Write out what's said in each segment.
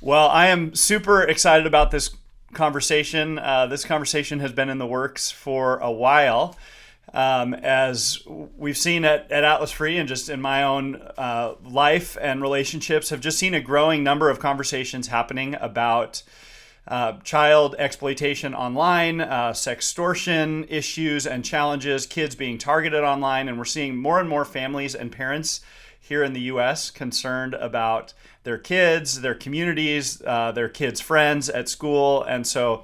Well, I am super excited about this conversation. This conversation has been in the works for a while. As we've seen at Atlas Free and just in my own life and relationships, have just seen a growing number of conversations happening about child exploitation online, sextortion issues and challenges, kids being targeted online. And we're seeing more and more families and parents here in the US concerned about their kids, their communities, their kids' friends at school. And so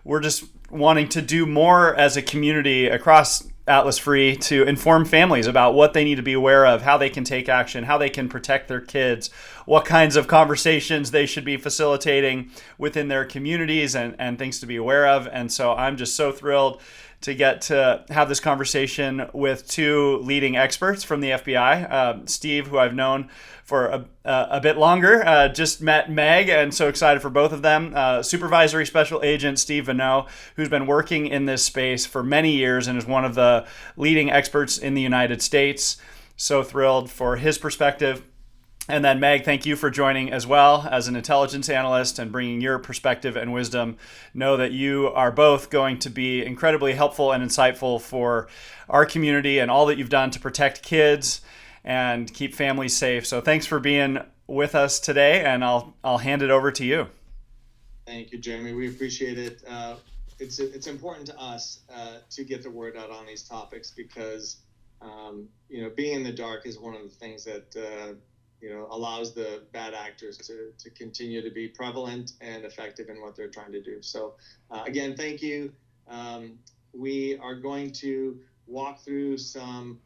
we're just wanting to do more as a community across Atlas Free to inform families about what they need to be aware of, how they can take action, how they can protect their kids, what kinds of conversations they should be facilitating within their communities and things to be aware of. And so I'm just so thrilled to get to have this conversation with two leading experts from the FBI. Steve, who I've known for a bit longer, just met Meg, and so excited for both of them. Supervisory Special Agent Steve Vienneau, who's been working in this space for many years and is one of the leading experts in the United States. So thrilled for his perspective. And then Meg, thank you for joining as well as an intelligence analyst and bringing your perspective and wisdom. Know that you are both going to be incredibly helpful and insightful for our community and all that you've done to protect kids and keep families safe. So thanks for being with us today, and I'll hand it over to you. Thank you, Jeremy. We appreciate it. It's important to us to get the word out on these topics because being in the dark is one of the things that allows the bad actors to continue to be prevalent and effective in what they're trying to do. So again, thank you. We are going to walk through some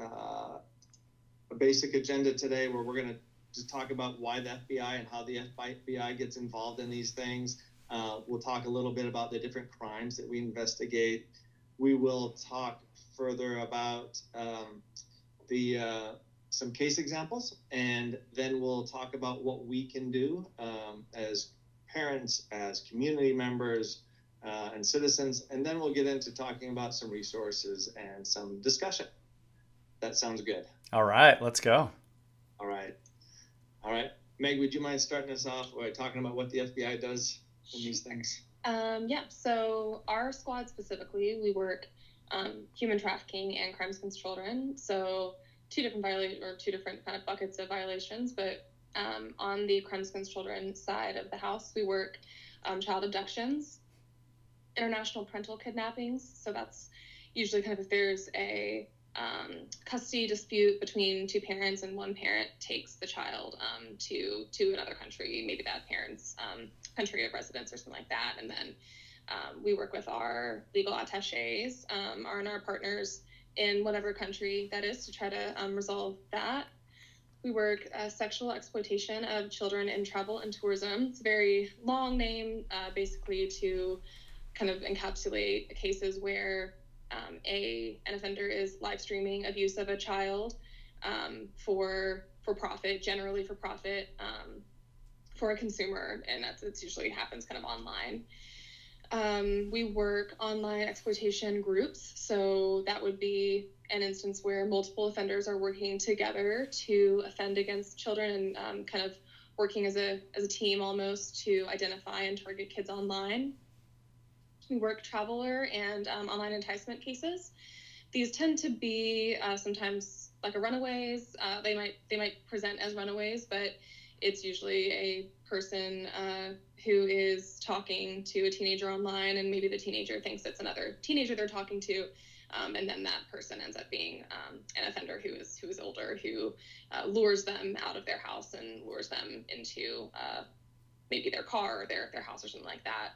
a basic agenda today where we're going to just talk about why the FBI and how the FBI gets involved in these things. We'll talk a little bit about the different crimes that we investigate. We will talk further about some case examples, and then we'll talk about what we can do as parents, as community members, and citizens, and then we'll get into talking about some resources and some discussion. That sounds good. All right, let's go. All right. Meg, would you mind starting us off by talking about what the FBI does in these things? So our squad specifically, we work human trafficking and crimes against children. So two different kind of buckets of violations, but on the crimes against children side of the house, we work child abductions, international parental kidnappings. So that's usually kind of if there's a custody dispute between two parents and one parent takes the child to another country, maybe that parent's country of residence or something like that. And then we work with our legal attaches and our partners in whatever country that is to try to resolve that. We work sexual exploitation of children in travel and tourism. It's a very long name, basically to kind of encapsulate cases where an offender is live streaming abuse of a child for profit, generally for profit, for a consumer, and it's usually happens kind of online. We work online exploitation groups, so that would be an instance where multiple offenders are working together to offend against children and kind of working as a team almost to identify and target kids online. We work traveler and online enticement cases. These tend to be sometimes like a runaways. They might present as runaways, but it's usually a person who is talking to a teenager online, and maybe the teenager thinks it's another teenager they're talking to, and then that person ends up being an offender who is older, who lures them out of their house and lures them into maybe their car or their house or something like that.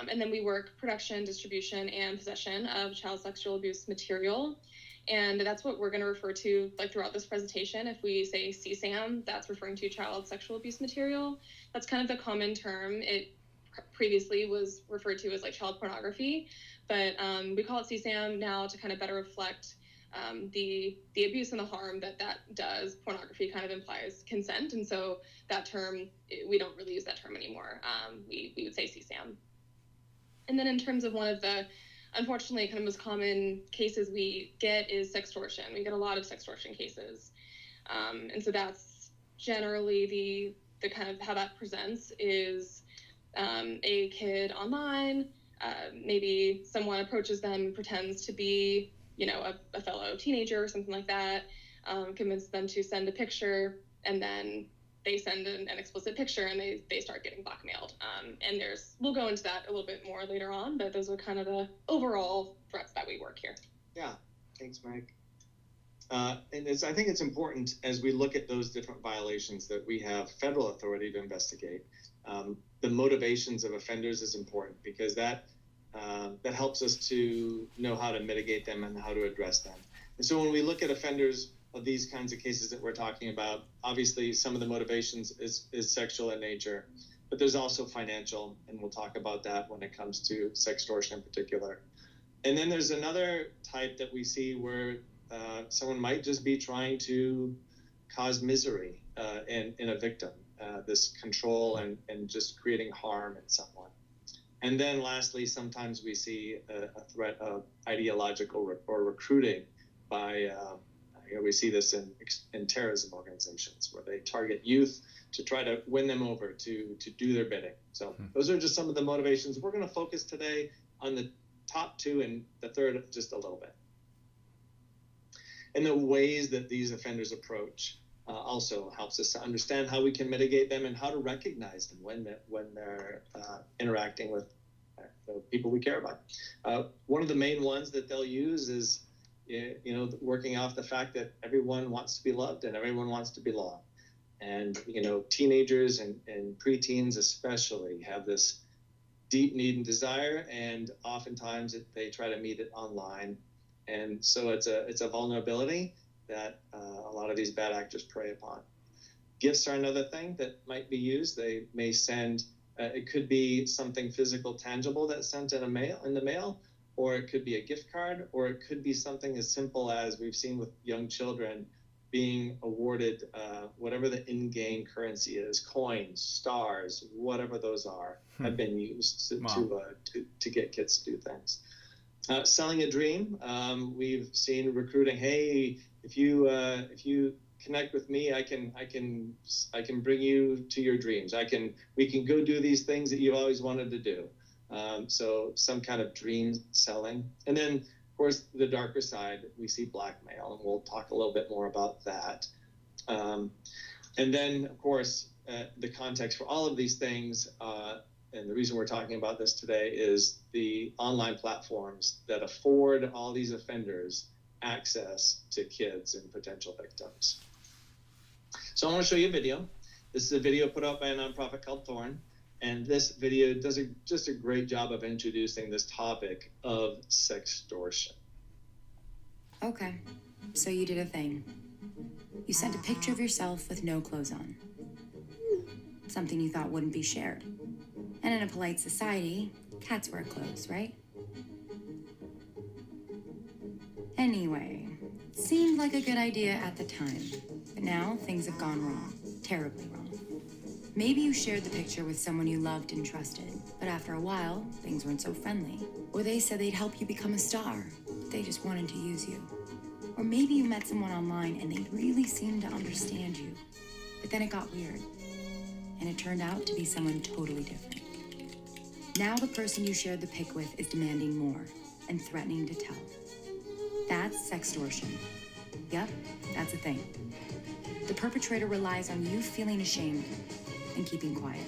And then we work production, distribution, and possession of child sexual abuse material. And that's what we're going to refer to like throughout this presentation. If we say CSAM, that's referring to child sexual abuse material. That's kind of the common term. It previously was referred to as like child pornography, but we call it CSAM now to kind of better reflect the abuse and the harm that does. Pornography kind of implies consent, and so that term, we don't really use that term anymore. We would say CSAM. And then in terms of one of the, unfortunately, kind of most common cases we get is sextortion. We get a lot of sextortion cases. And so that's generally the kind of how that presents is a kid online, maybe someone approaches them, pretends to be, a fellow teenager or something like that, convince them to send a picture, and then they send an explicit picture, and they start getting blackmailed. And we'll go into that a little bit more later on, but those are kind of the overall threats that we work here. Yeah, thanks, Meg. And I think it's important as we look at those different violations that we have federal authority to investigate. The motivations of offenders is important because that helps us to know how to mitigate them and how to address them. And so when we look at offenders of these kinds of cases that we're talking about, obviously some of the motivations is sexual in nature, but there's also financial, and we'll talk about that when it comes to sextortion in particular. And then there's another type that we see where someone might just be trying to cause misery in a victim, this control and just creating harm in someone. And then lastly, sometimes we see a threat of ideological or recruiting by, we see this in terrorism organizations where they target youth to try to win them over to do their bidding. So those are just some of the motivations. We're going to focus today on the top two and the third just a little bit. And the ways that these offenders approach also helps us to understand how we can mitigate them and how to recognize them when they're interacting with the people we care about. One of the main ones that they'll use is, working off the fact that everyone wants to be loved and everyone wants to belong. And, teenagers and preteens especially have this deep need and desire, and oftentimes they try to meet it online. And so it's a vulnerability that a lot of these bad actors prey upon. Gifts are another thing that might be used. They may send, it could be something physical, tangible that's sent in the mail, or it could be a gift card, or it could be something as simple as we've seen with young children being awarded whatever the in-game currency is, coins, stars, whatever those are, have been used to get kids to do things. Selling a dream, we've seen recruiting. Hey, if you connect with me, I can bring you to your dreams. We can go do these things that you've always wanted to do. So some kind of dream selling. And then, of course, the darker side, we see blackmail, and we'll talk a little bit more about that. And then, of course, the context for all of these things, and the reason we're talking about this today, is the online platforms that afford all these offenders access to kids and potential victims. So I want to show you a video. This is a video put out by a nonprofit called Thorn. And this video does just a great job of introducing this topic of sextortion. Okay, so you did a thing. You sent a picture of yourself with no clothes on. Something you thought wouldn't be shared. And in a polite society, cats wear clothes, right? Anyway, it seemed like a good idea at the time. But now things have gone wrong. Terribly wrong. Maybe you shared the picture with someone you loved and trusted, but after a while, things weren't so friendly. Or they said they'd help you become a star, but they just wanted to use you. Or maybe you met someone online and they really seemed to understand you, but then it got weird, and it turned out to be someone totally different. Now the person you shared the pic with is demanding more and threatening to tell. That's sextortion. Yep, that's a thing. The perpetrator relies on you feeling ashamed and keeping quiet.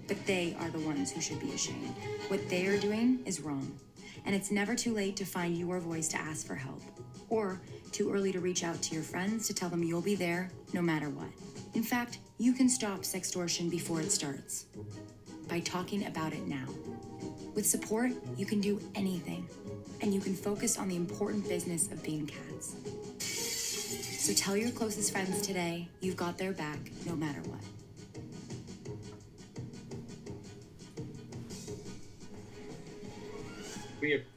But they are the ones who should be ashamed. What they are doing is wrong, and it's never too late to find your voice to ask for help, or too early to reach out to your friends to tell them you'll be there no matter what. In fact, you can stop sextortion before it starts by talking about it now. With support, you can do anything, and you can focus on the important business of being cats. So tell your closest friends today you've got their back no matter what.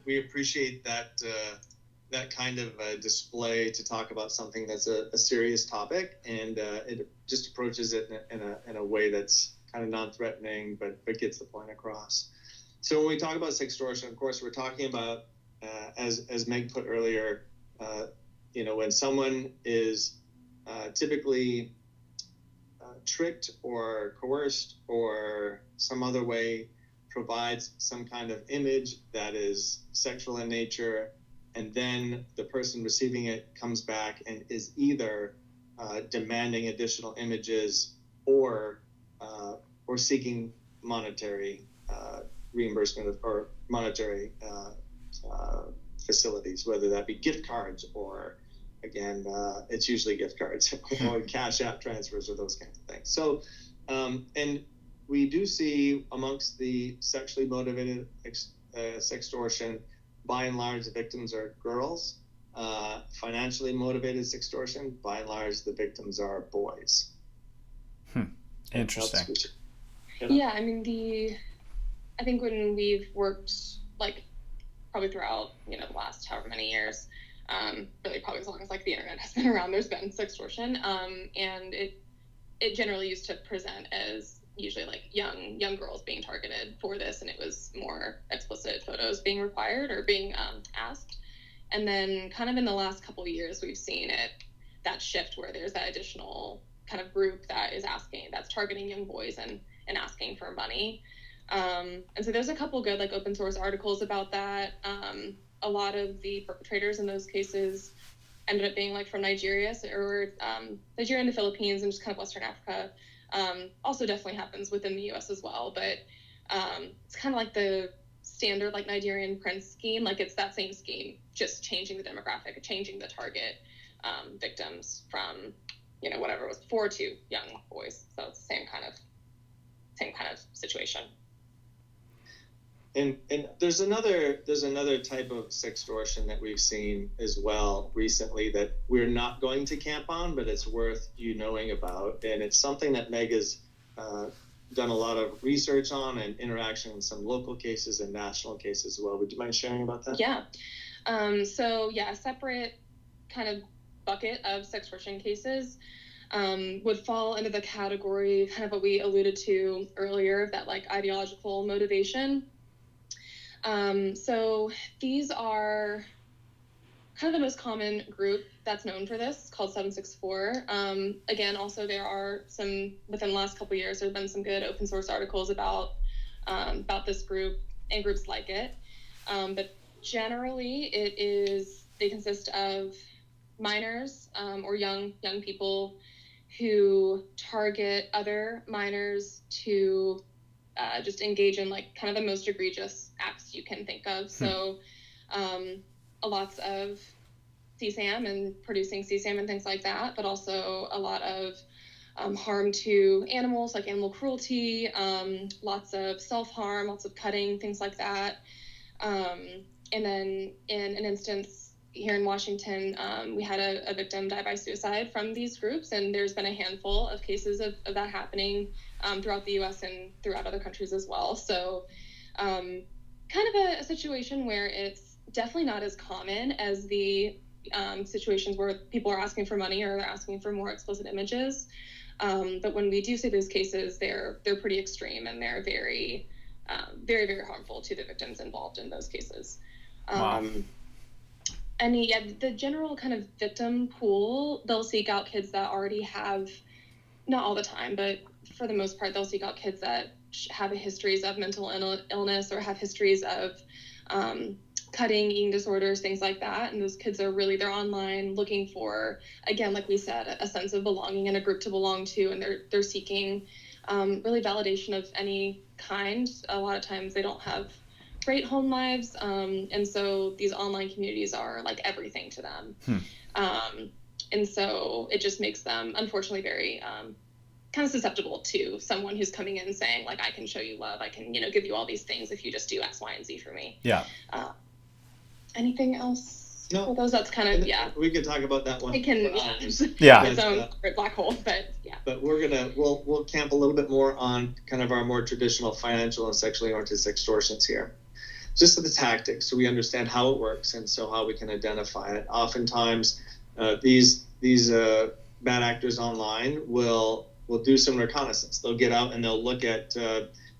We appreciate that kind of display to talk about something that's a serious topic, and it just approaches it in a way that's kind of non-threatening, but gets the point across. So when we talk about sextortion, of course, we're talking about, as Meg put earlier, when someone is typically tricked or coerced or some other way provides some kind of image that is sexual in nature, and then the person receiving it comes back and is either demanding additional images or seeking monetary reimbursement or monetary facilities, whether that be gift cards or, again, it's usually gift cards or cash app transfers or those kinds of things. So, and we do see amongst the sexually motivated sextortion, by and large, the victims are girls. Financially motivated sextortion, by and large, the victims are boys. Interesting. Yeah, I mean, I think when we've worked, like, probably throughout, the last however many years, really probably as long as, like, the internet has been around, there's been sextortion, and it generally used to present as usually, like, young girls being targeted for this, and it was more explicit photos being required or being asked. And then kind of in the last couple of years, we've seen that shift where there's that additional kind of group that's targeting young boys and asking for money. And so there's a couple good, like, open source articles about that. A lot of the perpetrators in those cases ended up being, like, from Nigeria or Nigeria and the Philippines and just kind of Western Africa. Also definitely happens within the U.S. as well, but it's kind of like the standard, like, Nigerian prince scheme. Like, it's that same scheme, just changing the demographic, changing the target victims from, whatever it was before to young boys. So it's the same kind of situation. And there's another type of sextortion that we've seen as well recently that we're not going to camp on, but it's worth you knowing about. And it's something that Meg has done a lot of research on and interaction in some local cases and national cases as well. Would you mind sharing about that? Yeah. A separate kind of bucket of sextortion cases would fall into the category, kind of what we alluded to earlier, of that, like, ideological motivation. So these are kind of the most common group that's known for this, called 764. Again, also there are some, within the last couple of years, there have been some good open source articles about this group and groups like it. But generally they consist of minors or young people who target other minors to just engage in, like, kind of the most egregious acts you can think of. So lots of CSAM and producing CSAM and things like that, but also a lot of harm to animals, like animal cruelty, lots of self-harm, lots of cutting, things like that. And then in an instance here in Washington, we had a victim die by suicide from these groups, and there's been a handful of cases of that happening throughout the U.S. and throughout other countries as well. So kind of a situation where it's definitely not as common as the situations where people are asking for money or they're asking for more explicit images. But when we do see those cases, they're pretty extreme, and they're very, very, very harmful to the victims involved in those cases. Wow. And the general kind of victim pool, they'll seek out kids that already have, not all the time, but for the most part, they'll seek out kids that have histories of mental illness or have histories of cutting, eating disorders, things like that. And those kids they're online looking for, again, like we said, a sense of belonging and a group to belong to, and they're seeking really validation of any kind. A lot of times they don't have great home lives, and so these online communities are, like, everything to them. And so it just makes them, unfortunately, very kind of susceptible to someone who's coming in saying, like, I can show you love, I can, give you all these things if you just do X, Y, and Z for me. Yeah. Anything else? No. For those, that's kind of, we could talk about that one. It can, yeah. its own black hole, but yeah. But we'll camp a little bit more on kind of our more traditional financial and sexually oriented sextortions here. Just the tactics, so we understand how it works and so how we can identify it. Oftentimes, these bad actors online will do some reconnaissance. They'll get out and they'll look at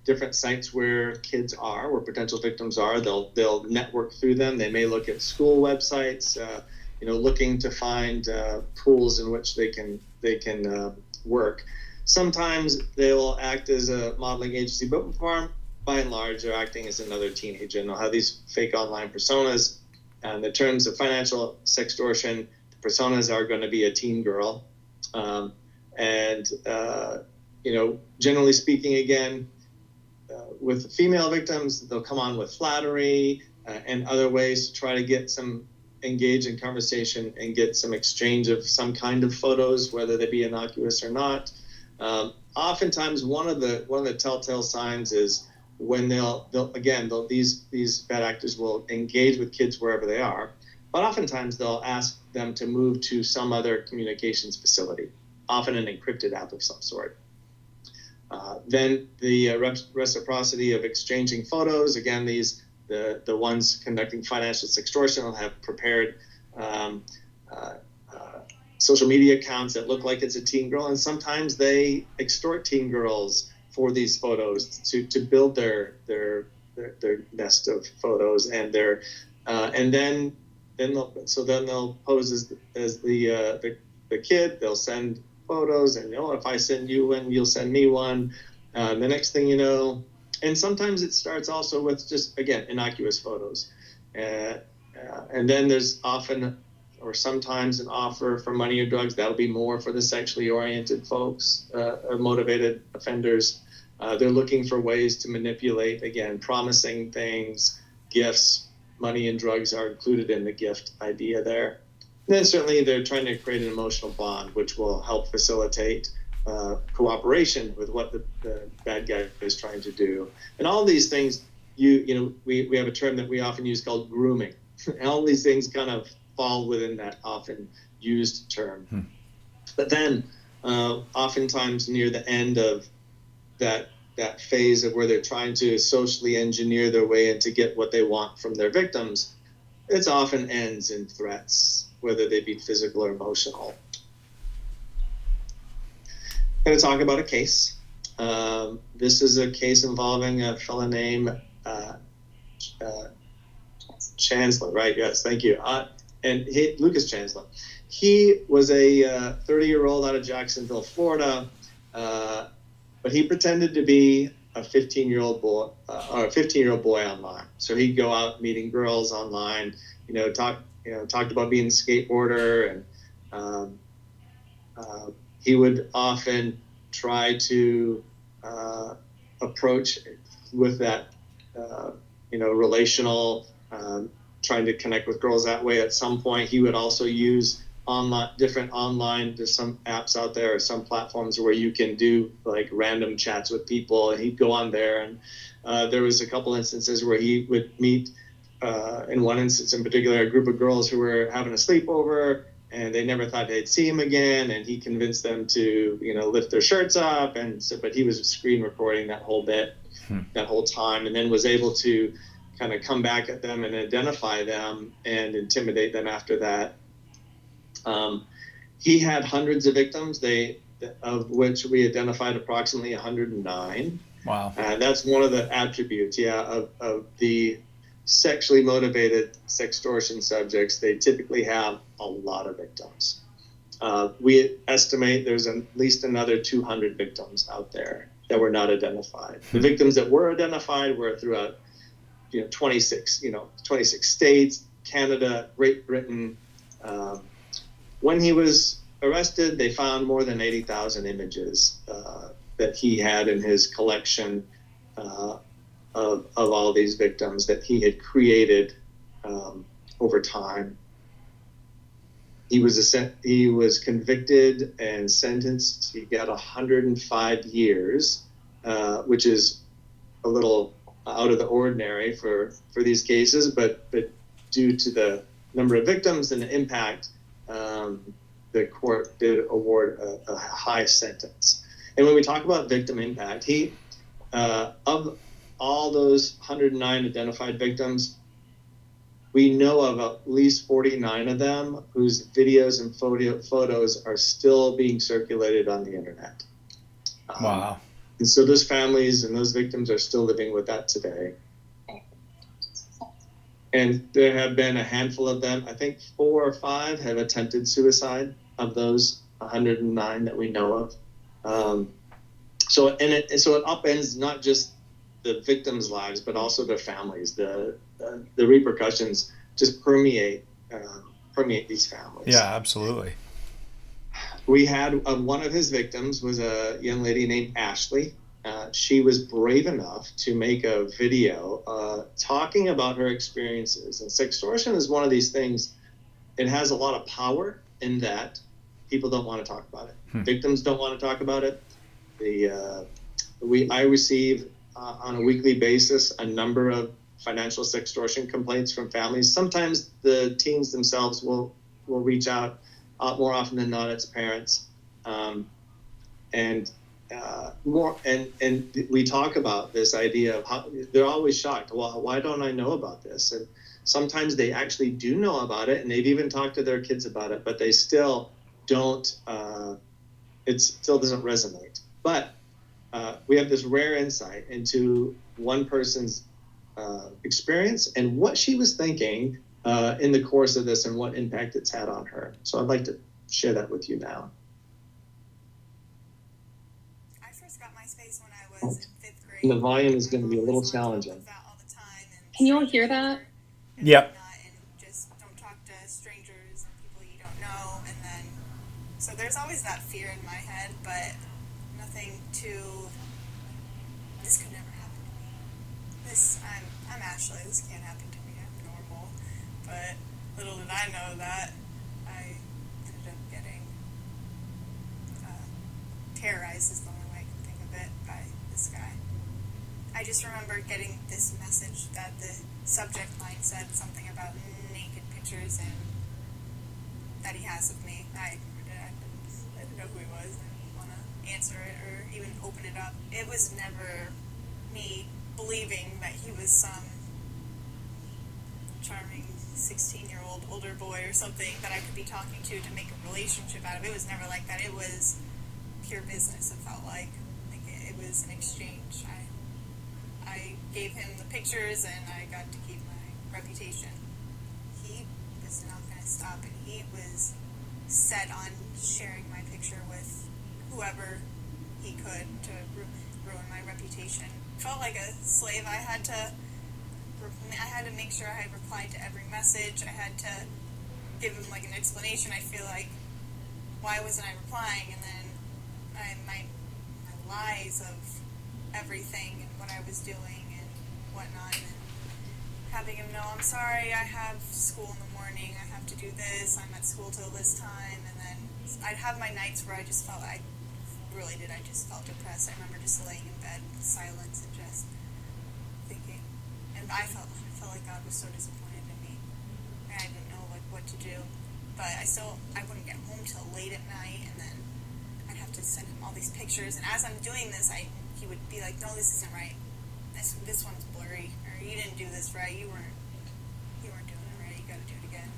different sites where kids are, where potential victims are. They'll network through them. They may look at school websites, looking to find pools in which they can work. Sometimes they will act as a modeling agency, but by and large, they're acting as another teenager, and they'll have these fake online personas. And in terms of financial sextortion, the personas are going to be a teen girl. Generally speaking, again, with female victims, they'll come on with flattery and other ways to try to engage in conversation and get some exchange of some kind of photos, whether they be innocuous or not. Oftentimes, one of the telltale signs is when these bad actors will engage with kids wherever they are, but oftentimes they'll ask them to move to some other communications facility, often an encrypted app of some sort. Then the reciprocity of exchanging photos. Again, the ones conducting financial sextortion will have prepared social media accounts that look like it's a teen girl, and sometimes they extort teen girls for these photos to build their nest of photos, and then they'll pose as the kid. They'll send photos, and if I send you one, you'll send me one. The next thing you know, and sometimes it starts also with just, again, innocuous photos, and then there's often or sometimes an offer for money or drugs. That'll be more for the sexually oriented folks, motivated offenders. They're looking for ways to manipulate, again, promising things, gifts. Money and drugs are included in the gift idea there. And then certainly they're trying to create an emotional bond, which will help facilitate cooperation with what the bad guy is trying to do. And all these things, we have a term that we often use called grooming. And all these things kind of fall within that often used term. But then oftentimes near the end of that phase of where they're trying to socially engineer their way in to get what they want from their victims, it often ends in threats, whether they be physical or emotional. I'm going to talk about a case. This is a case involving a fellow named Chancellor, right? Yes, thank you. Lucas Chancellor. He was a 30-year-old out of Jacksonville, Florida, but he pretended to be a 15-year-old boy or a 15-year-old boy online. So he'd go out meeting girls online, talked about being a skateboarder, and he would often try to approach with that, relational, trying to connect with girls that way. At some point, he would also use different online, there's some apps out there or some platforms where you can do like random chats with people, and he'd go on there. And there was a couple instances where he would meet, in one instance in particular, a group of girls who were having a sleepover, and they never thought they'd see him again. And he convinced them to, lift their shirts up. But he was screen recording that whole bit, that whole time, and then was able to kind of come back at them and identify them and intimidate them after that. He had hundreds of victims, of which we identified approximately 109. Wow. That's one of the attributes, of the sexually motivated sextortion subjects. They typically have a lot of victims. We estimate there's at least another 200 victims out there that were not identified. The victims that were identified were throughout 26 states, Canada, Great Britain. When he was arrested, they found more than 80,000 images that he had in his collection of all these victims that he had created over time. He was convicted and sentenced. He got 105 years, which is a little out of the ordinary for these cases, but due to the number of victims and the impact, the court did award a high sentence. And when we talk about victim impact, he of all those 109 identified victims, we know of at least 49 of them whose videos and photos are still being circulated on the internet. Wow. And so those families and those victims are still living with that today. And there have been a handful of them, I think 4 or 5 have attempted suicide of those 109 that we know of. So it upends not just the victims' lives, but also their families. The repercussions just permeate these families. Yeah, absolutely. We had one of his victims was a young lady named Ashley. She was brave enough to make a video talking about her experiences. And sextortion is one of these things. It has a lot of power in that people don't want to talk about it. Victims don't want to talk about it. I receive on a weekly basis a number of financial sextortion complaints from families. Sometimes the teens themselves will reach out. More often than not, it's parents, and we talk about this idea of how they're always shocked. Well, why don't I know about this? And sometimes they actually do know about it, and they've even talked to their kids about it, but they still don't. It still doesn't resonate. But we have this rare insight into one person's experience and what she was thinking in the course of this and what impact it's had on her. So I'd like to share that with you now. I first got MySpace when I was in 5th grade. And the volume is going to be a little challenging. Can you all hear that? Yep. And just don't talk to strangers and people you don't know. And then, so there's always that fear in my head, but nothing this could never happen to me. I'm Ashley, this can't happen to me, I'm normal. But little did I know that I ended up getting terrorized, is the only way I can think of it, by this guy. I just remember getting this message that the subject line said something about naked pictures and that he has of me. I didn't know who he was. I didn't want to answer it or even open it up. It was never me believing that he was some charming 16-year-old older boy or something that I could be talking to make a relationship out of. It was never like that. It was pure business, it felt like. It was an exchange. I gave him the pictures and I got to keep my reputation. He was not going to stop, and he was set on sharing my picture with whoever he could to ruin my reputation. Felt like a slave. I had to make sure I had replied to every message. I had to give him like an explanation. I feel like, why wasn't I replying? And then my lies of everything and what I was doing and whatnot, and having him know, I'm sorry, I have school in the morning, I have to do this, I'm at school till this time. And then I'd have my nights where I just felt, I just felt depressed. I remember just laying in bed in silence and just thinking, and I felt like God was so disappointed in me, and I didn't know like what to do. But I wouldn't get home till late at night, and then I'd have to send him all these pictures, and as I'm doing this, he would be like, no, this isn't right, this one's blurry, or you didn't do this right, you weren't doing it right, you gotta do it again.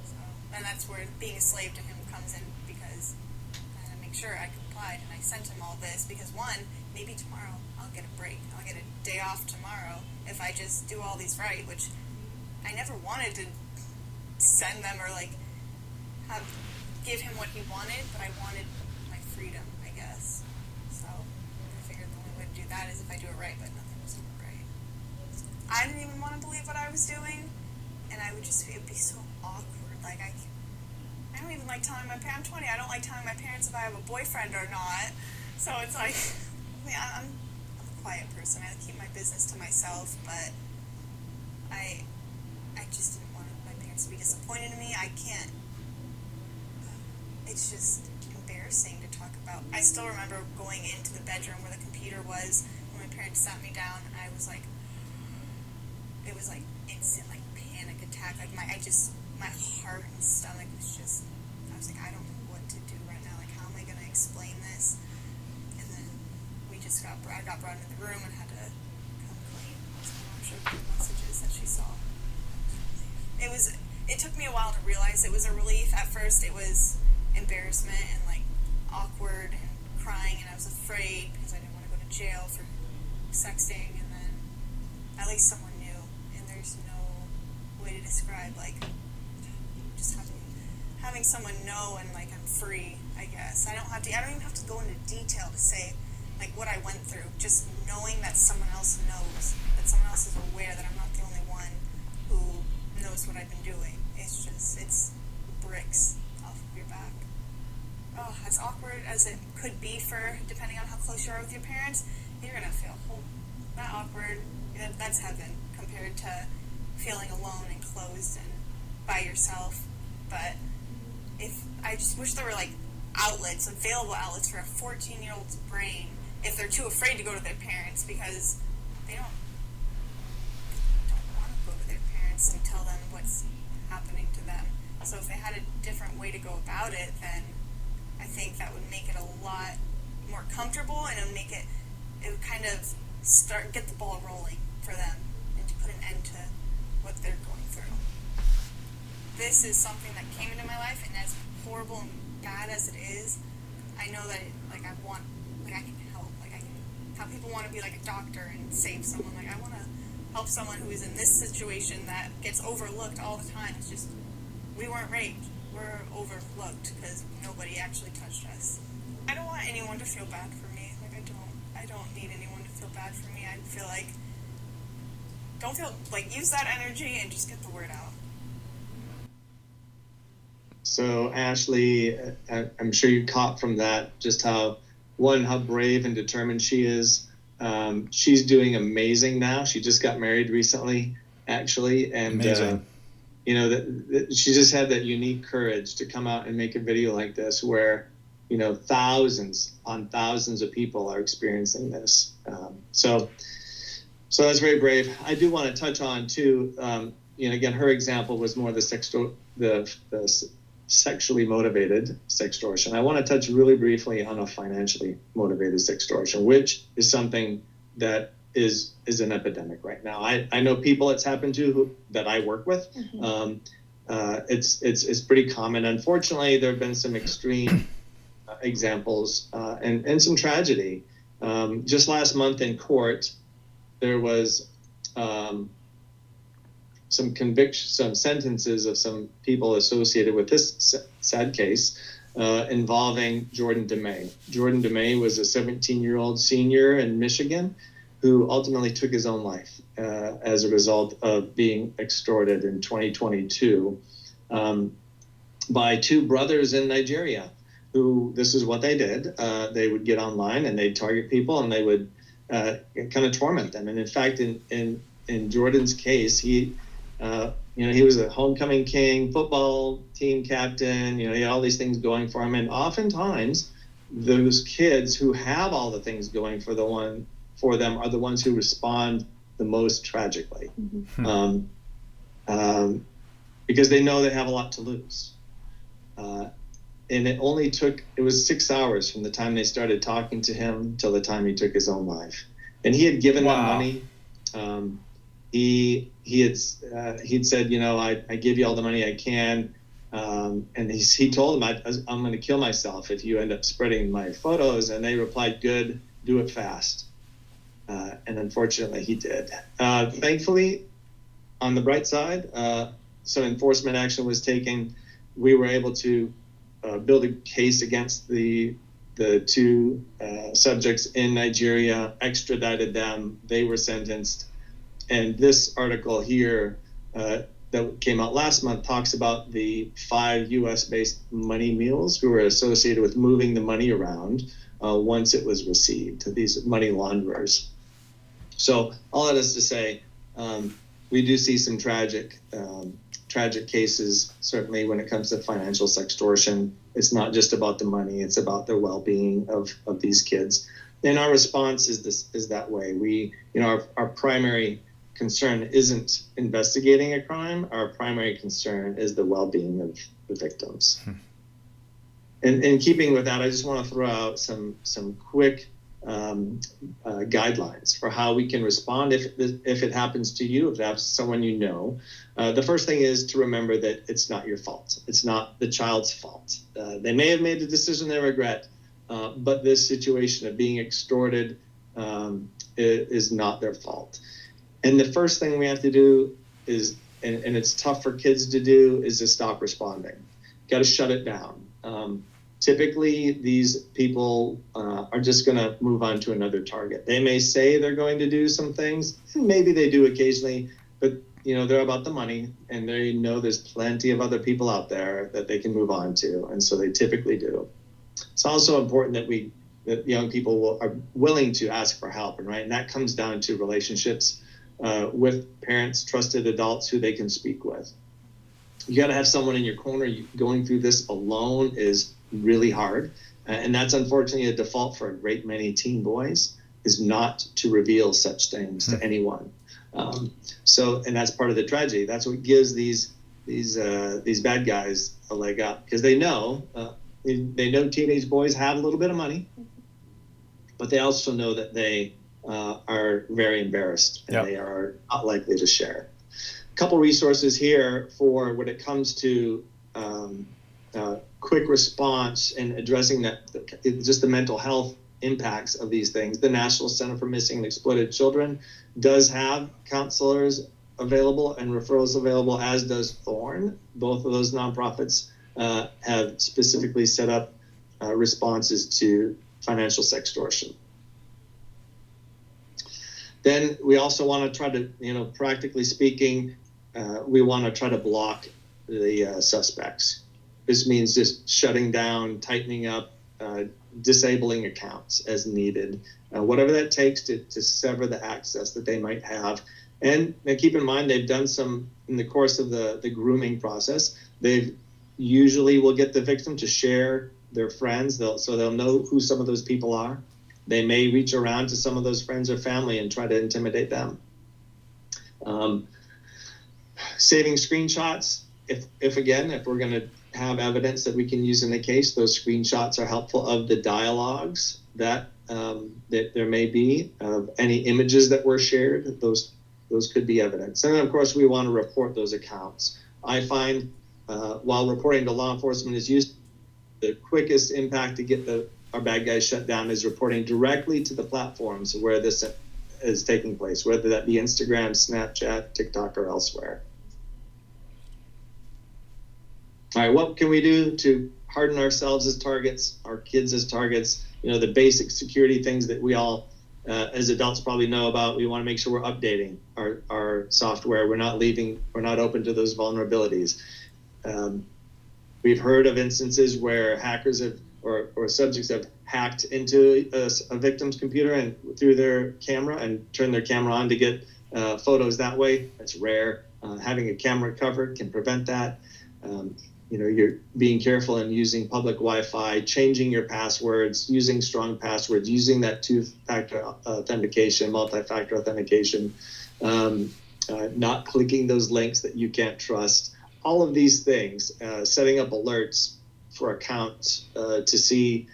So, and that's where being a slave to him comes in, because I had to make sure I complied, and I sent him all this because, one, maybe tomorrow I'll get a break, I'll get a day off tomorrow if I just do all these right, which I never wanted to send them or like give him what he wanted, but I wanted my freedom, I guess. So I figured the only way to do that is if I do it right, but nothing was ever right. I didn't even want to believe what I was doing, and it would be so awkward. Like I don't even like telling my parents. I'm 20. I don't like telling my parents if I have a boyfriend or not. So it's like, I'm a quiet person. I keep my business to myself, but I just didn't want my parents to be disappointed in me. I can't. It's just embarrassing to talk about. I still remember going into the bedroom where the computer was when my parents sat me down, and it was like instant like panic attack. Like my heart and stomach was just, I was like, I don't know what to do right now. Like, how am I gonna explain this? And then I got brought into the room and had to come clean. So I showed her the messages that she saw. It took me a while to realize it was a relief. At first it was embarrassment and like awkward and crying, and I was afraid because I didn't want to go to jail for sexting, and then at least someone knew, and there's no way to describe like just having someone know, and like I'm free, I guess. I don't even have to go into detail to say like what I went through, just knowing that someone else knows, that someone else is aware that I'm not the only one who knows what I've been doing. It's bricks off of your back. Oh, as awkward as it could be for, depending on how close you are with your parents, you're going to feel not awkward. That's heaven compared to feeling alone and closed and by yourself. But I just wish there were like available outlets for a 14-year-old's brain if they're too afraid to go to their parents, because they don't want to go to their parents and tell them what's happening to them. So if they had a different way to go about it, then I think that would make it a lot more comfortable, and it would kind of get the ball rolling for them and to put an end to what they're going through. This is something that came into my life, and as horrible and bad as it is, I know that I can help. How people want to be like a doctor and save someone. I want to help someone who is in this situation that gets overlooked all the time. It's just, we weren't raped. We're overlooked because nobody actually touched us. I don't want anyone to feel bad for me. I don't need anyone to feel bad for me. I feel use that energy and just get the word out. So Ashley, I'm sure you caught from that just how brave and determined she is. She's doing amazing now. She just got married recently, actually, and she just had that unique courage to come out and make a video like this, where thousands on thousands of people are experiencing this. So that's very brave. I do want to touch on too. Again, her example was more the sexually motivated sextortion. I want to touch really briefly on a financially motivated sextortion, which is something that is an epidemic right now. I know people it's happened to that I work with. Mm-hmm. It's pretty common. Unfortunately, there have been some extreme examples and some tragedy. Just last month in court, there was some sentences of some people associated with this sad case involving Jordan DeMay. Jordan DeMay was a 17-year-old senior in Michigan who ultimately took his own life as a result of being extorted in 2022 by two brothers in Nigeria, who, this is what they did. They would get online and they'd target people and they would kind of torment them. And in fact, in Jordan's case, he was a homecoming king, football team captain, he had all these things going for him. And oftentimes those kids who have all the things going for them are the ones who respond the most tragically. Mm-hmm. Because they know they have a lot to lose. And it was 6 hours from the time they started talking to him till the time he took his own life. And he had given them money. He'd said, I give you all the money I can. And he told them, I'm going to kill myself if you end up spreading my photos. And they replied, good, do it fast. And unfortunately he did. Thankfully, on the bright side, some enforcement action was taken. We were able to build a case against the two subjects in Nigeria, extradited them. They were sentenced. And this article here that came out last month talks about the 5 U.S.-based money mules who were associated with moving the money around once it was received, these money launderers. So all that is to say, we do see some tragic cases, certainly when it comes to financial sextortion. It's not just about the money, it's about the well-being of these kids. And our response is that way. Our primary concern isn't investigating a crime. Our primary concern is the well-being of the victims. And in keeping with that, I just want to throw out some quick guidelines for how we can respond if it happens to you, if it happens to someone you know. The first thing is to remember that it's not your fault. It's not the child's fault. They may have made a decision they regret, but this situation of being extorted is not their fault. And the first thing we have to do is, and it's tough for kids to do, is to stop responding. Got to shut it down. Typically, these people are just going to move on to another target. They may say they're going to do some things, and maybe they do occasionally, but they're about the money, and they know there's plenty of other people out there that they can move on to, and so they typically do. It's also important that young people are willing to ask for help, and that comes down to relationships with parents, trusted adults who they can speak with. You got to have someone in your corner. Going through this alone is really hard. And that's unfortunately a default for a great many teen boys, is not to reveal such things to anyone. And that's part of the tragedy. That's what gives these bad guys a leg up, because they know teenage boys have a little bit of money, but they also know that they are very embarrassed, and they are not likely to share. A couple resources here for when it comes to quick response and addressing just the mental health impacts of these things. The National Center for Missing and Exploited Children does have counselors available and referrals available, as does Thorn. Both of those nonprofits have specifically set up responses to financial sextortion. Then we also want to try to, practically speaking, we want to try to block the suspects. This means just shutting down, tightening up, disabling accounts as needed, whatever that takes to sever the access that they might have. And keep in mind, they've done some in the course of the grooming process. They usually will get the victim to share their friends, so they'll know who some of those people are. They may reach around to some of those friends or family and try to intimidate them. Saving screenshots, if we're going to have evidence that we can use in the case, those screenshots are helpful of the dialogues that there may be, of any images that were shared. Those could be evidence. And then, of course, we want to report those accounts. I find while reporting to law enforcement is used, the quickest impact to get our bad guys shut down is reporting directly to the platforms where this is taking place, whether that be Instagram, Snapchat, TikTok, or elsewhere. All right, what can we do to harden ourselves as targets, our kids as targets? The basic security things that we all, as adults, probably know about. We want to make sure we're updating our software. We're not open to those vulnerabilities. We've heard of instances where hackers have or subjects have hacked into a victim's computer and through their camera and turned their camera on to get photos that way. That's rare. Having a camera covered can prevent that. You're being careful in using public Wi-Fi, changing your passwords, using strong passwords, using that two-factor authentication, multi-factor authentication, not clicking those links that you can't trust. All of these things, setting up alerts for accounts to see,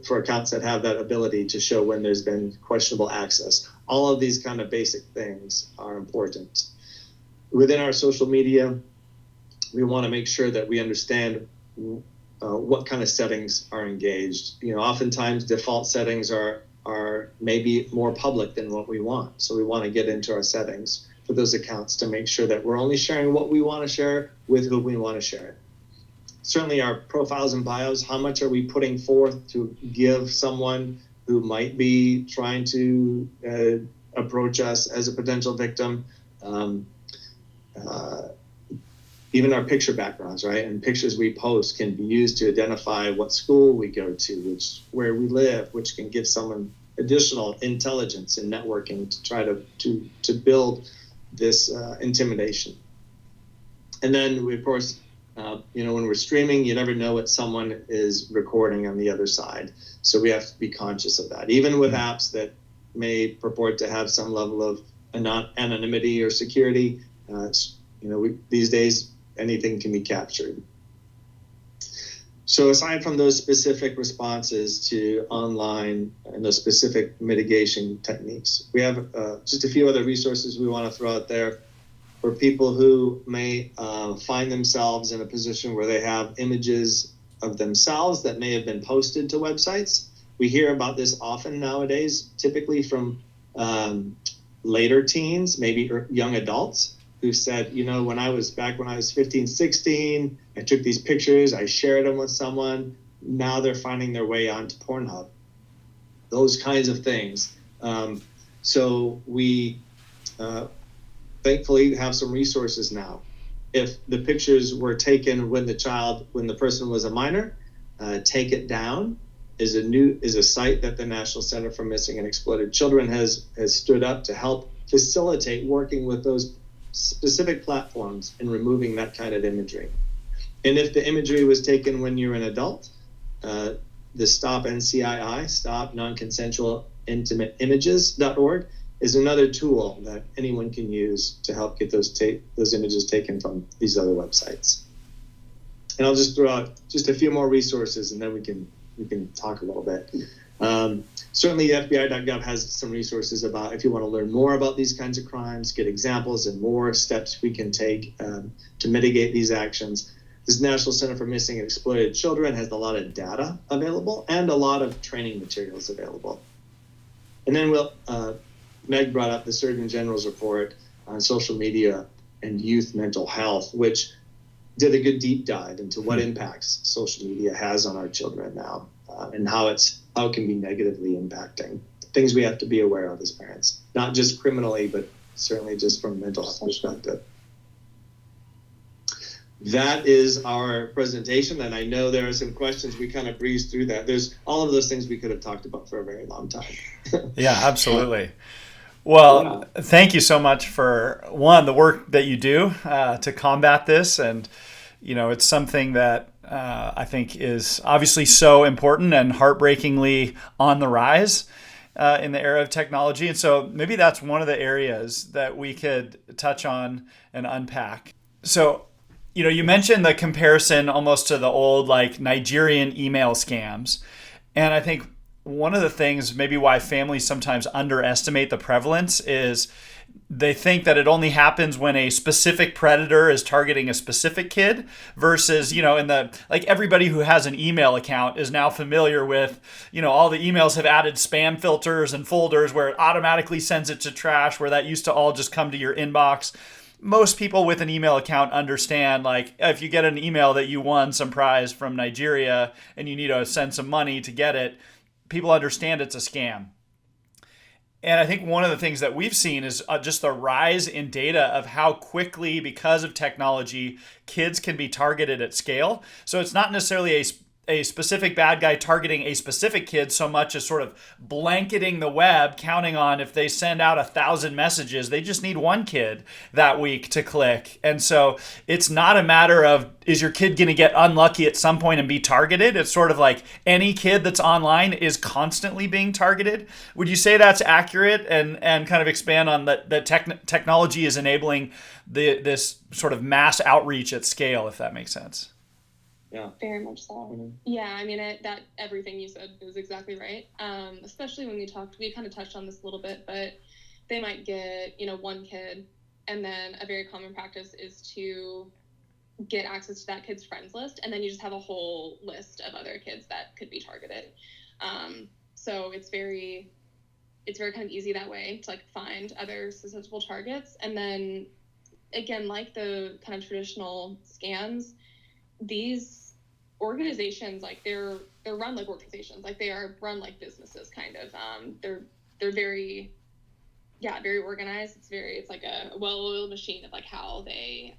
for accounts that have that ability to show when there's been questionable access. All of these kind of basic things are important. Within our social media, we want to make sure that we understand what kind of settings are engaged. Oftentimes default settings are maybe more public than what we want. So we want to get into our settings for those accounts to make sure that we're only sharing what we want to share with who we want to share it. Certainly our profiles and bios, how much are we putting forth to give someone who might be trying to approach us as a potential victim? Even our picture backgrounds, right? And pictures we post can be used to identify what school we go to, where we live, which can give someone additional intelligence in networking to try to build this intimidation. And then we, of course, when we're streaming, you never know what someone is recording on the other side. So we have to be conscious of that. Even with apps that may purport to have some level of anonymity or security, these days, anything can be captured. So aside from those specific responses to online and those specific mitigation techniques, we have just a few other resources we want to throw out there for people who may find themselves in a position where they have images of themselves that may have been posted to websites. We hear about this often nowadays, typically from later teens, maybe young adults, who said, when I was 15, 16, I took these pictures, I shared them with someone. Now they're finding their way onto Pornhub. those kinds of things. So we thankfully have some resources now. If the pictures were taken when the person was a minor, Take It Down is a site that the National Center for Missing and Exploited Children has stood up to help facilitate working with those specific platforms in removing that kind of imagery. And if the imagery was taken when you're an adult, the Stop NCII, Stop Non-Consensual Intimate Images.org, is another tool that anyone can use to help get those images taken from these other websites. And I'll just throw out just a few more resources, and then we can talk a little bit. Certainly, FBI.gov has some resources about if you want to learn more about these kinds of crimes, get examples and more steps we can take to mitigate these actions. This National Center for Missing and Exploited Children has a lot of data available and a lot of training materials available. And then Meg brought up the Surgeon General's report on social media and youth mental health, which did a good deep dive into what impacts social media has on our children now, and how it can be negatively impacting. Things we have to be aware of as parents, not just criminally, but certainly just from a mental health perspective. That is our presentation, and I know there are some questions. We kind of breezed through that. There's all of those things we could have talked about for a very long time. Yeah, absolutely. Well, thank you so much for, one, the work that you do to combat this. And, it's something that I think is obviously so important and heartbreakingly on the rise in the era of technology. And so maybe that's one of the areas that we could touch on and unpack. So, you mentioned the comparison almost to the old Nigerian email scams. And I think one of the things maybe why families sometimes underestimate the prevalence is they think that it only happens when a specific predator is targeting a specific kid versus, everybody who has an email account is now familiar with, all the emails have added spam filters and folders where it automatically sends it to trash, where that used to all just come to your inbox. Most people with an email account understand, if you get an email that you won some prize from Nigeria and you need to send some money to get it, people understand it's a scam. And I think one of the things that we've seen is just the rise in data of how quickly, because of technology, kids can be targeted at scale. So it's not necessarily a specific bad guy targeting a specific kid so much as sort of blanketing the web, counting on if they send out 1,000 messages, they just need one kid that week to click. And so it's not a matter of, is your kid going to get unlucky at some point and be targeted? It's sort of like any kid that's online is constantly being targeted. Would you say that's accurate, and kind of expand on that technology is enabling this sort of mass outreach at scale, if that makes sense? Yeah, very much so. Mm-hmm. Yeah, I mean, that everything you said is exactly right. Especially when we kind of touched on this a little bit, but they might get, one kid, and then a very common practice is to get access to that kid's friends list, and then you just have a whole list of other kids that could be targeted. So it's very kind of easy that way to find other susceptible targets. And then again, like the kind of traditional scams, these organizations, they're run like organizations, they are run like businesses kind of. They're very organized. It's like a well-oiled machine of how they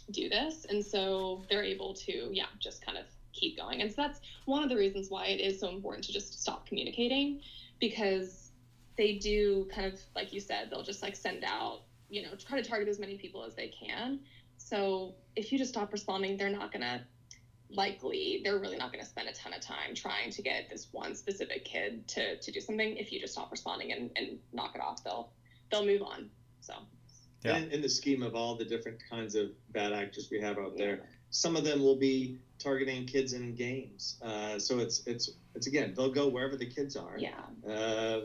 do this, and so they're able to just kind of keep going. And so that's one of the reasons why it is so important to just stop communicating, because they do kind of, like you said, they'll just send out, try to target as many people as they can. So if you just stop responding, they're really not going to spend a ton of time trying to get this one specific kid to do something. If you just stop responding and knock it off, they'll move on. So yeah. In the scheme of all the different kinds of bad actors we have out there, some of them will be targeting kids in games. So it's again, they'll go wherever the kids are. Yeah.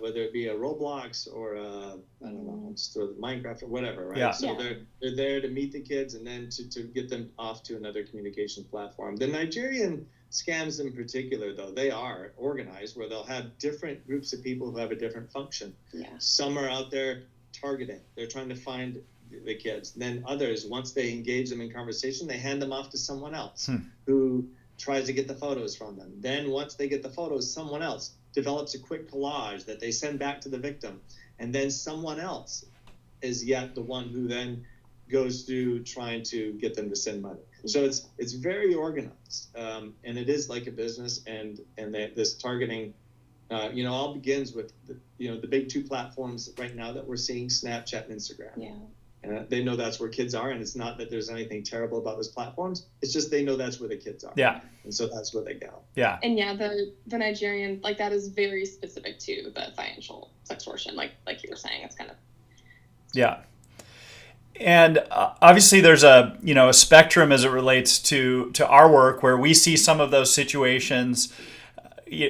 Whether it be a Roblox or I don't know, just Minecraft or whatever, right? Yeah. So they're there to meet the kids and then to get them off to another communication platform. The Nigerian scams in particular, though, they are organized where they'll have different groups of people who have a different function. Yeah. Some are out there targeting. They're trying to find the kids. And then others, once they engage them in conversation, they hand them off to someone else who tries to get the photos from them. Then once they get the photos, someone else develops a quick collage that they send back to the victim. And then someone else is yet the one who then goes through trying to get them to send money. So it's very organized, and it is like a business. And this targeting, all begins with the big two platforms right now that we're seeing, Snapchat and Instagram. Yeah. They know that's where kids are, and it's not that there's anything terrible about those platforms. It's just they know that's where the kids are. Yeah. And so that's where they go. Yeah. And yeah, the Nigerian, like, that is very specific to the financial sextortion, like you were saying. It's kind of. Yeah. And obviously there's a spectrum as it relates to our work, where we see some of those situations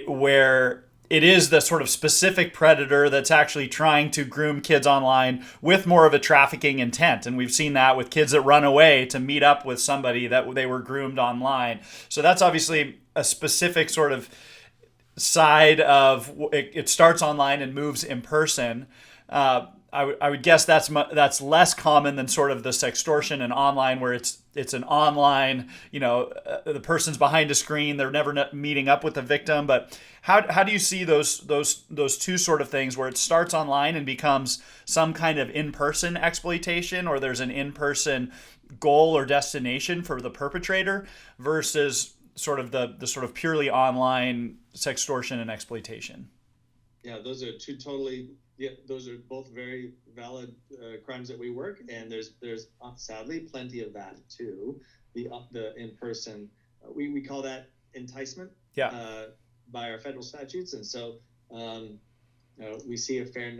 where it is the sort of specific predator that's actually trying to groom kids online with more of a trafficking intent. And we've seen that with kids that run away to meet up with somebody that they were groomed online. So that's obviously a specific sort of side of it starts online and moves in person. I would guess that's less common than sort of the sextortion and online, where it's an online, the person's behind a screen, they're never meeting up with the victim. But how do you see those two sort of things, where it starts online and becomes some kind of in-person exploitation, or there's an in-person goal or destination for the perpetrator, versus sort of the sort of purely online sextortion and exploitation? Yeah, those are those are both very valid crimes that we work, and there's sadly plenty of that too. The in-person, we call that enticement. Yeah. By our federal statutes, and so we see a fair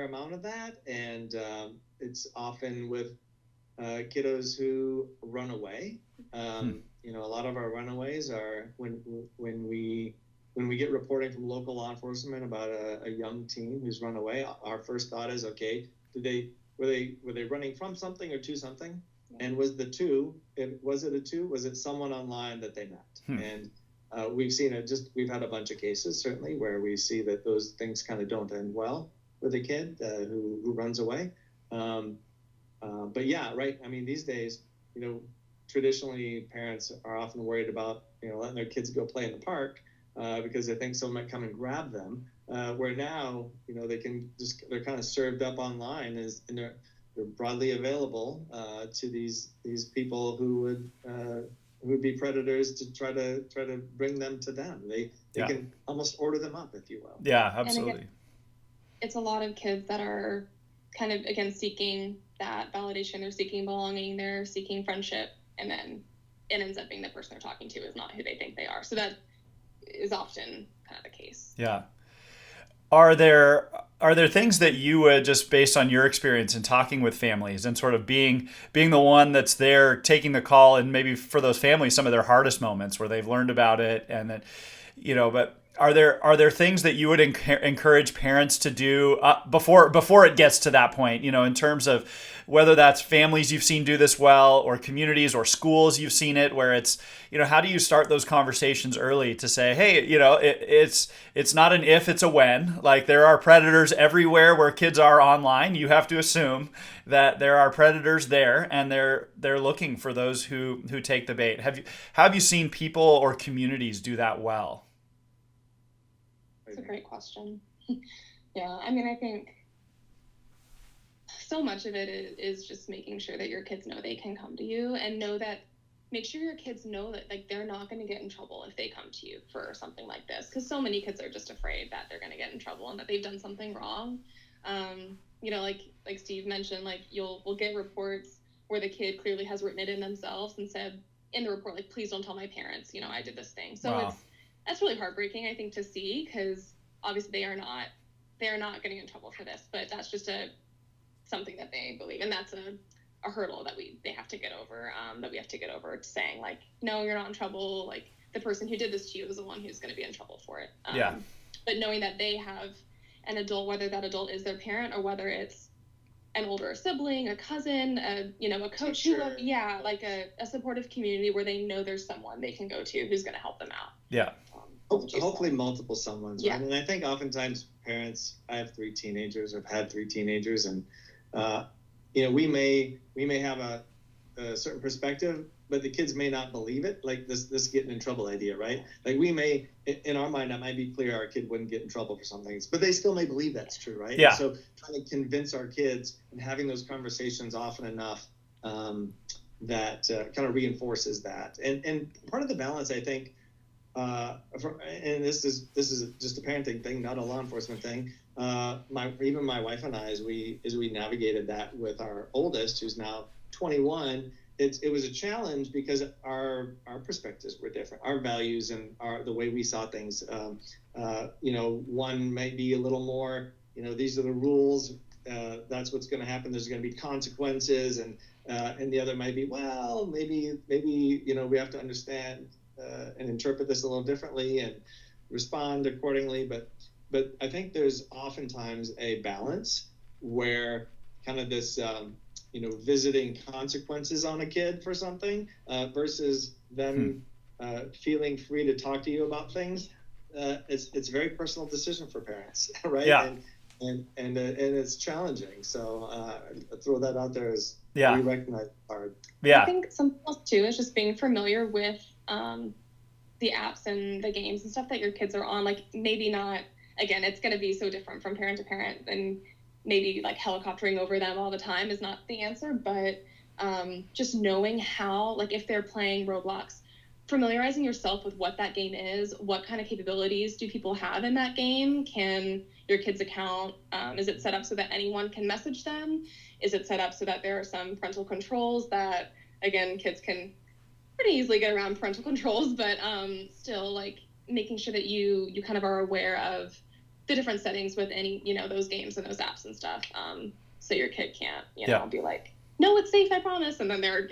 amount of that, and it's often with kiddos who run away. A lot of our runaways are when we get reporting from local law enforcement about a young teen who's run away. Our first thought is, okay, were they running from something or to something? And was it a two? Was it someone online that they met? And we've seen it. We've had a bunch of cases, certainly, where we see that those things kind of don't end well with a kid who runs away. But yeah, right. I mean, these days, traditionally parents are often worried about letting their kids go play in the park because they think someone might come and grab them. Where now, they're kind of served up online and they're broadly available to these people who would be predators to try to bring them to them. They can almost order them up, if you will. Yeah, absolutely. Again, it's a lot of kids that are kind of, again, seeking that validation. They're seeking belonging. They're seeking friendship. And then it ends up being the person they're talking to is not who they think they are. So that is often kind of the case. Yeah. Are there things that you would, just based on your experience in talking with families and sort of being the one that's there taking the call, and maybe for those families some of their hardest moments where they've learned about it, and that but are there things that you would encourage parents to do before it gets to that point, in terms of whether that's families you've seen do this well, or communities or schools you've seen it, where it's, how do you start those conversations early to say, hey, it's not an if, it's a when. Like, there are predators everywhere where kids are online. You have to assume that there are predators there, and they're looking for those who take the bait. Have you seen people or communities do that well? That's a great question. Yeah, I mean, I think so much of it is just making sure that your kids know they can come to you, and make sure your kids know that, like, they're not going to get in trouble if they come to you for something like this, because so many kids are just afraid that they're going to get in trouble and that they've done something wrong. Like Steve mentioned, like, we'll get reports where the kid clearly has written it in themselves and said in the report, like, please don't tell my parents, I did this thing. So wow. That's really heartbreaking, I think, to see, because obviously they are not getting in trouble for this, but that's just something that they believe, and that's a hurdle that they have to get over, that we have to get over, to saying, like, no, you're not in trouble, like, the person who did this to you is the one who's going to be in trouble for it. But knowing that they have an adult, whether that adult is their parent or whether it's an older sibling, a cousin, a coach, like a supportive community where they know there's someone they can go to who's going to help them out. Yeah. Hopefully multiple someones. Yeah. Right? And I think oftentimes parents, I have 3 teenagers, I've had 3 teenagers, and we may have a certain perspective but the kids may not believe it. Like this getting in trouble idea, right? Like we may, in our mind, that might be clear our kid wouldn't get in trouble for some things, but they still may believe that's true, right? Yeah. And so trying to convince our kids and having those conversations often enough that kind of reinforces that. And part of the balance, I think, and this is just a parenting thing, not a law enforcement thing. Even my wife and I, as we navigated that with our oldest, who's now 21, it was a challenge because our perspectives were different, our values and the way we saw things. One might be a little more, these are the rules. That's what's going to happen. There's going to be consequences, and the other might be, well, maybe we have to understand and interpret this a little differently and respond accordingly. But I think there's oftentimes a balance where kind of this, visiting consequences on a kid for something versus them feeling free to talk to you about things. It's a very personal decision for parents, right? Yeah. And it's challenging. So I throw that out there as we recognize it's hard. Yeah. I think something else too is just being familiar with the apps and the games and stuff that your kids are on. Like maybe not, again, it's going to be so different from parent to parent, and maybe like helicoptering over them all the time is not the answer, but just knowing how, like if they're playing Roblox, familiarizing yourself with what that game is, what kind of capabilities do people have in that game? Can your kid's account, is it set up so that anyone can message them? Is it set up so that there are some parental controls that, again, kids can pretty easily get around parental controls, but still like making sure that you kind of are aware of the different settings with any, those games and those apps and stuff. So your kid can't, be like, no, it's safe, I promise. And then they're,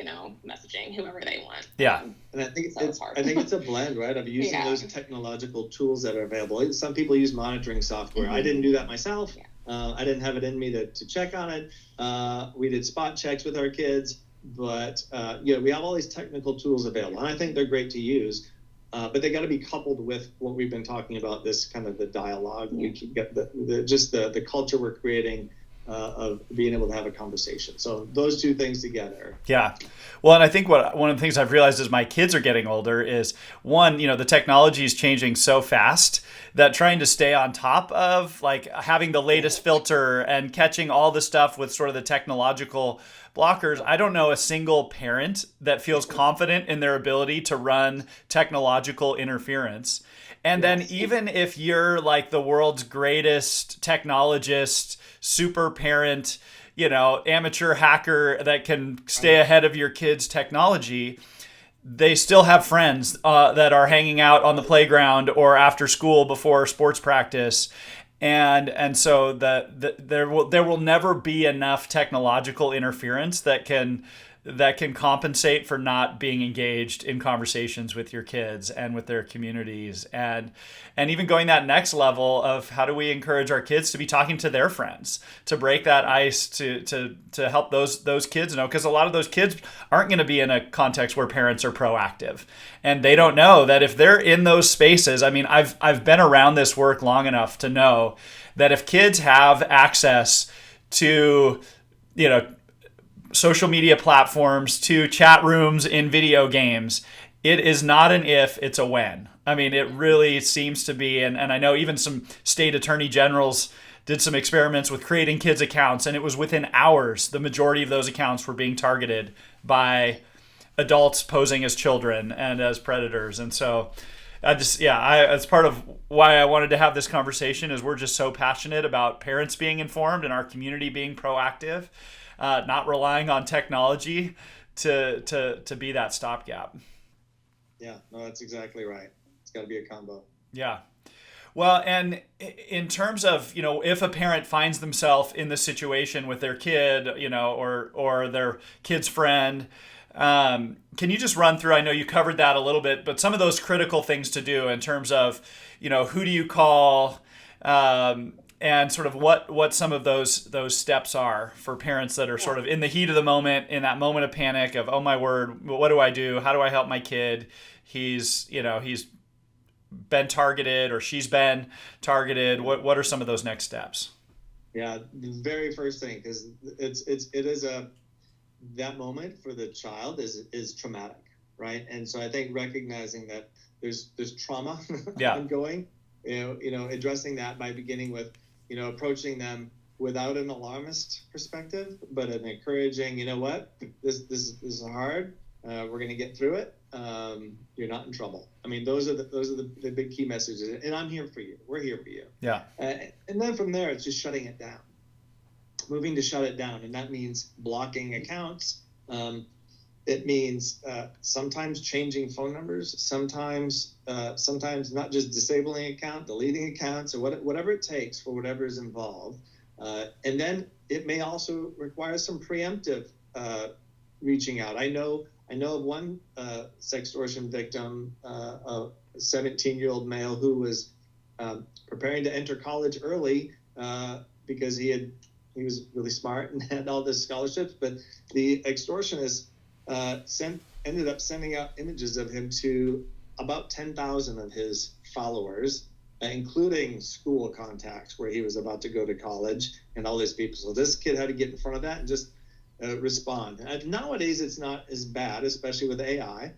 messaging whoever they want. Yeah. And I think it's a blend, right, of using those technological tools that are available. Some people use monitoring software. I didn't do that myself. Yeah. I didn't have it in me to check on it. We did spot checks with our kids, but we have all these technical tools available, and I think they're great to use. But they got to be coupled with what we've been talking about, this kind of the dialogue. We can get the culture we're creating of being able to have a conversation. So those two things together. Yeah. Well, and I think one of the things I've realized as my kids are getting older is, one, the technology is changing so fast that trying to stay on top of like having the latest filter and catching all the stuff with sort of the technological blockers. I don't know a single parent that feels confident in their ability to run technological interference. And then even if you're like the world's greatest technologist, super parent, amateur hacker that can stay ahead of your kids' technology, they still have friends that are hanging out on the playground or after school before sports practice. And so there will never be enough technological interference that can compensate for not being engaged in conversations with your kids and with their communities, and even going that next level of how do we encourage our kids to be talking to their friends, to break that ice, to help those kids know, because a lot of those kids aren't going to be in a context where parents are proactive, and they don't know that if they're in those spaces. I mean, I've been around this work long enough to know that if kids have access to social media platforms, to chat rooms in video games, it is not an if, it's a when. I mean, it really seems to be, and I know even some state attorney generals did some experiments with creating kids' accounts, and it was within hours, the majority of those accounts were being targeted by adults posing as children and as predators. And so it's part of why I wanted to have this conversation, is we're just so passionate about parents being informed and our community being proactive. Not relying on technology to be that stopgap. Yeah, no, that's exactly right. It's got to be a combo. Yeah. Well, and in terms of, if a parent finds themselves in this situation with their kid, or their kid's friend, can you just run through, I know you covered that a little bit, but some of those critical things to do in terms of, who do you call, and sort of what some of those steps are for parents that are sort of in the heat of the moment, in that moment of panic of, oh my word, what do I do? How do I help my kid? He's been targeted, or she's been targeted. What are some of those next steps? Yeah, the very first thing, because it is that moment for the child is traumatic, right? And so I think recognizing that there's trauma ongoing, addressing that by beginning with, approaching them without an alarmist perspective, but an encouraging, this is hard. We're going to get through it. You're not in trouble. I mean, those are the big key messages. And I'm here for you. We're here for you. Yeah. And then from there, it's just shutting it down, moving to shut it down. And that means blocking accounts. It means sometimes changing phone numbers, sometimes not just disabling account, deleting accounts, or whatever it takes for whatever is involved. And then it may also require some preemptive reaching out. I know of one sextortion victim, a 17-year-old male who was preparing to enter college early because he was really smart and had all this scholarships, but the extortionist ended up sending out images of him to about 10,000 of his followers, including school contacts where he was about to go to college and all these people. So this kid had to get in front of that and just respond. Nowadays, it's not as bad, especially with AI.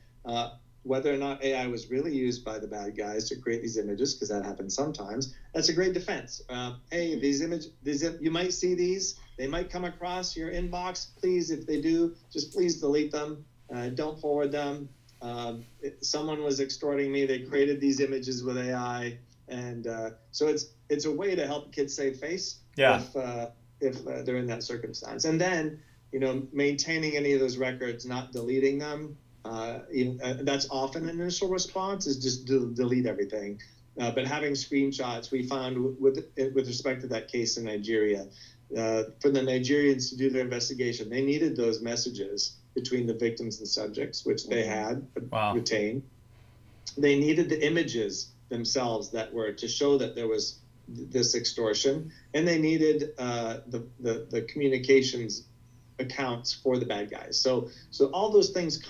Whether or not AI was really used by the bad guys to create these images, because that happens sometimes, that's a great defense. Hey, these you might see these. They might come across your inbox. Please, if they do, just please delete them. Don't forward them. Someone was extorting me. They created these images with AI. And so it's a way to help kids save face if they're in that circumstance. And then, maintaining any of those records, not deleting them. That's often an initial response is just delete everything. But having screenshots, we found with respect to that case in Nigeria, for the Nigerians to do their investigation, they needed those messages between the victims and subjects, which they had retained. They needed the images themselves that were to show that there was this extortion, and they needed the communications accounts for the bad guys. So all those things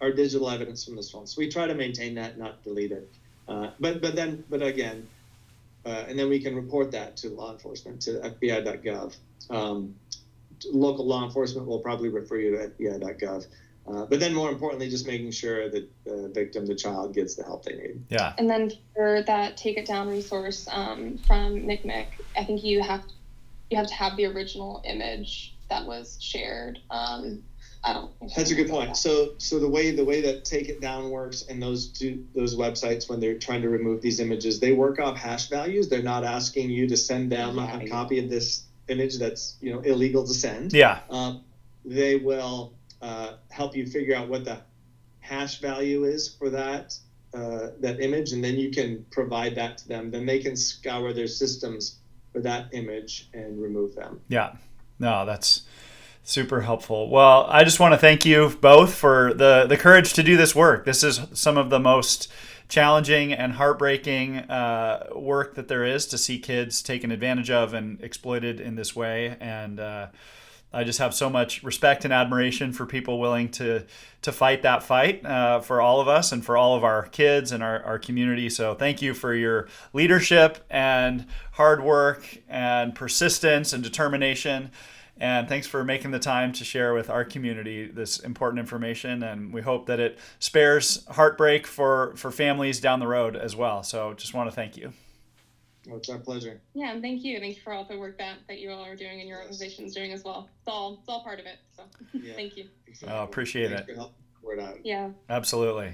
are digital evidence from this phone. So we try to maintain that, not delete it. But again, and then we can report that to law enforcement, to FBI.gov. Local law enforcement will probably refer you to FBI.gov. But then more importantly, just making sure that the victim, the child, gets the help they need. Yeah. And then for that Take It Down resource from NCMEC, I think you have to have the original image that was shared. That's a good point. So the way that Take It Down works, and those websites, when they're trying to remove these images, they work off hash values. They're not asking you to send them a copy of this image that's illegal to send. Yeah. They will help you figure out what the hash value is for that image, and then you can provide that to them. Then they can scour their systems for that image and remove them. Yeah. No, that's super helpful. Well, I just want to thank you both for the courage to do this work. This is some of the most challenging and heartbreaking work that there is, to see kids taken advantage of and exploited in this way. And I just have so much respect and admiration for people willing to fight that fight for all of us and for all of our kids and our community. So thank you for your leadership and hard work and persistence and determination. And thanks for making the time to share with our community this important information. And we hope that it spares heartbreak for families down the road as well. So just want to thank you. Oh, it's our pleasure. Yeah, and thank you. Thank you for all the work that you all are doing and your organization's doing as well. It's all part of it. So thank you. Exactly. Appreciate Thanks it. for helping word out. Yeah. Absolutely.